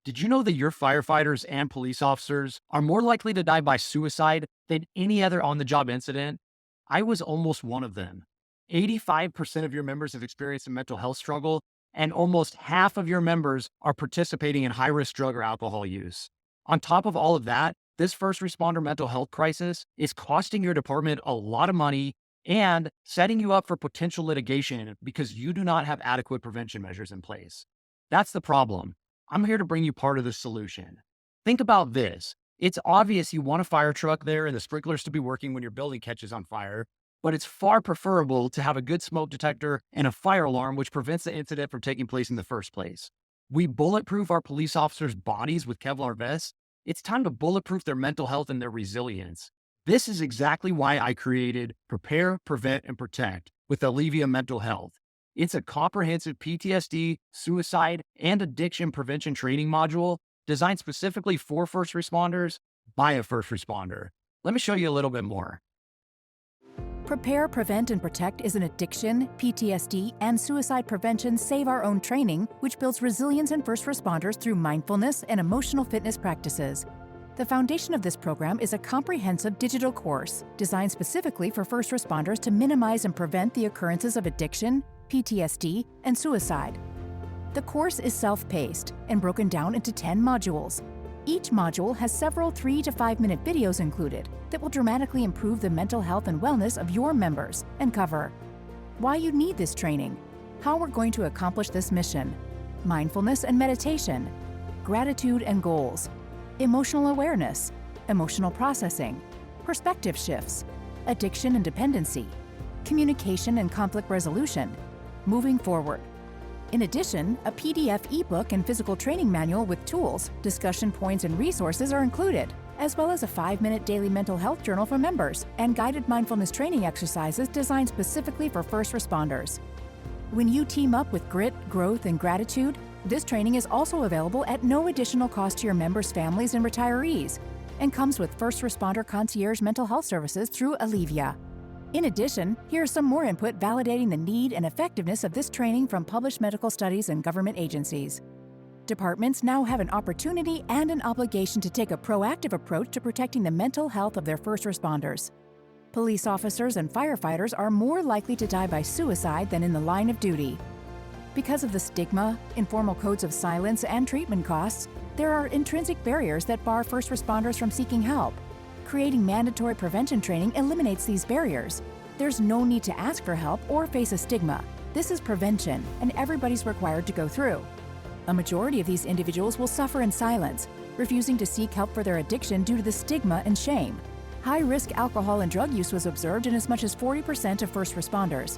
Did you know that your firefighters and police officers are more likely to die by suicide than any other on the job incident? I was almost one of them. 85% of your members have experienced a mental health struggle, and almost half of your members are participating in high risk drug or alcohol use. On top of all of that, this first responder mental health crisis is costing your department a lot of money and setting you up for potential litigation because you do not have adequate prevention measures in place. That's the problem. I'm here to bring you part of the solution. Think about this. It's obvious you want a fire truck there and the sprinklers to be working when your building catches on fire, but it's far preferable to have a good smoke detector and a fire alarm which prevents the incident from taking place in the first place. We bulletproof our police officers' bodies with Kevlar vests. It's time to bulletproof their mental health and their resilience. This is exactly why I created Prepare, Prevent, and Protect with Alevea Mental Health. It's a comprehensive PTSD, suicide, and addiction prevention training module designed specifically for first responders by a first responder. Let me show you a little bit more. Prepare, Prevent, and Protect is an addiction, PTSD, and suicide prevention save our own training, which builds resilience in first responders through mindfulness and emotional fitness practices. The foundation of this program is a comprehensive digital course designed specifically for first responders to minimize and prevent the occurrences of addiction, PTSD, and suicide. The course is self-paced and broken down into 10 modules. Each module has several 3 to 5 minute videos included that will dramatically improve the mental health and wellness of your members and cover why you need this training, how we're going to accomplish this mission, mindfulness and meditation, gratitude and goals, emotional awareness, emotional processing, perspective shifts, addiction and dependency, communication and conflict resolution, moving forward. In addition, a PDF ebook and physical training manual with tools, discussion points, and resources are included, as well as a 5-minute daily mental health journal for members and guided mindfulness training exercises designed specifically for first responders. When you team up with grit, growth, and gratitude, this training is also available at no additional cost to your members' families and retirees, and comes with first responder concierge mental health services through Alevea. In addition, here's some more input validating the need and effectiveness of this training from published medical studies and government agencies. Departments now have an opportunity and an obligation to take a proactive approach to protecting the mental health of their first responders. Police officers and firefighters are more likely to die by suicide than in the line of duty. Because of the stigma, informal codes of silence, and treatment costs, there are intrinsic barriers that bar first responders from seeking help. Creating mandatory prevention training eliminates these barriers. There's no need to ask for help or face a stigma. This is prevention, and everybody's required to go through. A majority of these individuals will suffer in silence, refusing to seek help for their addiction due to the stigma and shame. High-risk alcohol and drug use was observed in as much as 40% of first responders.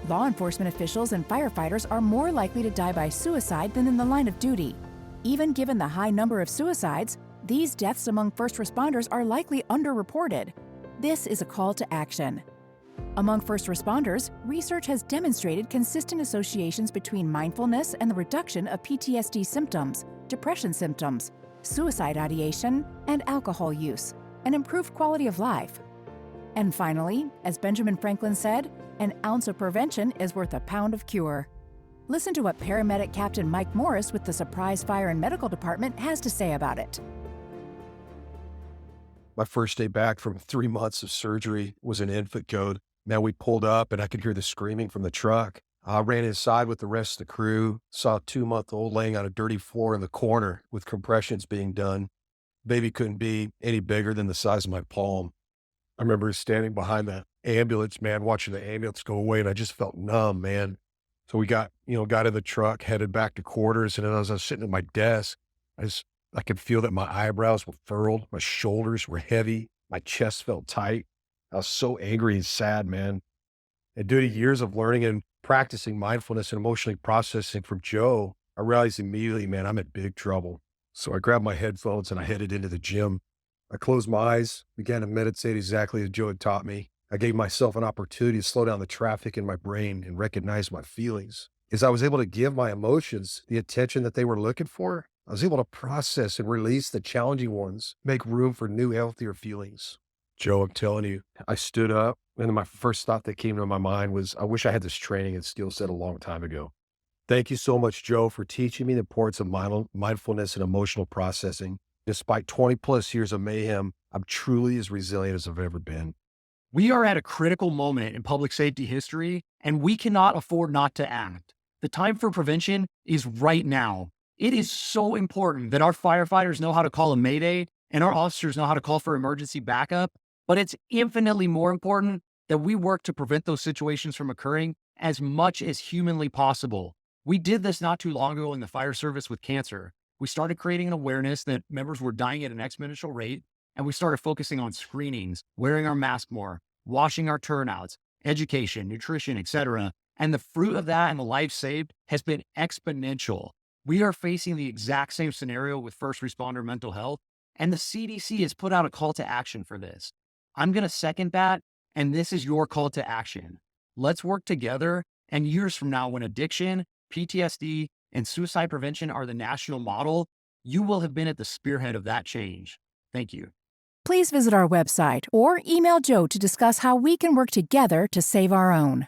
Law enforcement officials and firefighters are more likely to die by suicide than in the line of duty. Even given the high number of suicides, these deaths among first responders are likely underreported. This is a call to action. Among first responders, research has demonstrated consistent associations between mindfulness and the reduction of PTSD symptoms, depression symptoms, suicide ideation, and alcohol use, and improved quality of life. And finally, as Benjamin Franklin said, an ounce of prevention is worth a pound of cure. Listen to what paramedic Captain Mike Morris with the Surprise Fire and Medical Department has to say about it. My first day back from 3 months of surgery was an infant code. Man, we pulled up and I could hear the screaming from the truck. I ran inside with the rest of the crew, saw a 2-month-old laying on a dirty floor in the corner with compressions being done. Baby couldn't be any bigger than the size of my palm. I remember standing behind the ambulance, man, watching the ambulance go away, and I just felt numb, man. So we got in the truck, headed back to quarters, and then as I was sitting at my desk, I could feel that my eyebrows were furrowed, my shoulders were heavy, my chest felt tight. I was so angry and sad, man. And due to years of learning and practicing mindfulness and emotionally processing from Joe, I realized immediately, man, I'm in big trouble. So I grabbed my headphones and I headed into the gym. I closed my eyes, began to meditate exactly as Joe had taught me. I gave myself an opportunity to slow down the traffic in my brain and recognize my feelings. As I was able to give my emotions the attention that they were looking for, I was able to process and release the challenging ones, make room for new, healthier feelings. Joe, I'm telling you, I stood up, and my first thought that came to my mind was, I wish I had this training and skill set a long time ago. Thank you so much, Joe, for teaching me the importance of mindfulness and emotional processing. Despite 20 plus years of mayhem, I'm truly as resilient as I've ever been. We are at a critical moment in public safety history, and we cannot afford not to act. The time for prevention is right now. It is so important that our firefighters know how to call a mayday and our officers know how to call for emergency backup, but it's infinitely more important that we work to prevent those situations from occurring as much as humanly possible. We did this not too long ago in the fire service with cancer. We started creating an awareness that members were dying at an exponential rate, and we started focusing on screenings, wearing our mask more, washing our turnouts, education, nutrition, etc. And the fruit of that and the life saved has been exponential. We are facing the exact same scenario with first responder mental health, and the CDC has put out a call to action for this. I'm going to second that, and this is your call to action. Let's work together, and years from now, when addiction, PTSD, and suicide prevention are the national model, you will have been at the spearhead of that change. Thank you. Please visit our website or email Joe to discuss how we can work together to save our own.